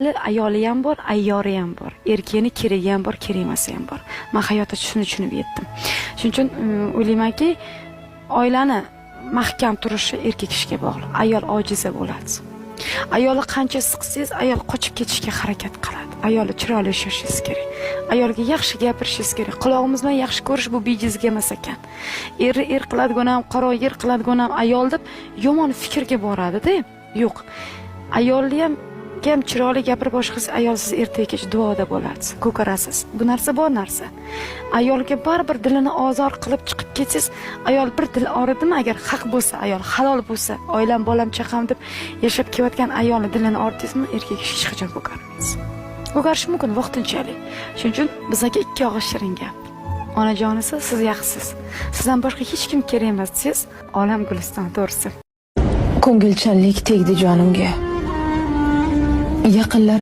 Ayoli ham bor, ayyori ham bor. Erkini keragi ham bor, kerak emasi ham bor. Men hayotda shuni tushunib yetdim. Shuning uchun o'ylaymanki, oilani mahkam turishi erkak kishiga bog'liq. Ayol ojiza bo'ladi. Ayolni qancha siqsangiz, ayol qochib ketishga harakat qiladi. Ayolni chiroyli yashashingiz kerak. Ayolga yaxshi gapirishingiz kerak. Quloqimiz bilan yaxshi ko'rish bu bejizga emas ekan. Er qiladigan ham, qaro yer qiladigan ham ayol deb yomon fikrga boradi-da. Yo'q. Ayolni ham chiroyli gapirib boshqasiz, ayol siz ertaga duoda bo'lasiz, ko'karasiz. Bu narsa bor narsa. Ayolga baribir dilini ozor qilib chiqib ketsangiz, ayol bir dil oridimi agar haq bo'lsa, ayol halol bo'lsa, oilam, bolam, chaqam deb yashab kelayotgan ayolni dilini ordingizmi, erkak hech qachon ko'karmaysiz. Ko'karish mumkin vaqtinchalik. Shuning uchun bizga ikki og'iz shirin gap. Onajonisi, siz yaxshisiz. Sizdan boshqa hech kim kerak emas siz, olam guliston to'g'risi. Ko'ngilchanlik tegdi jonimga. Yaqinlar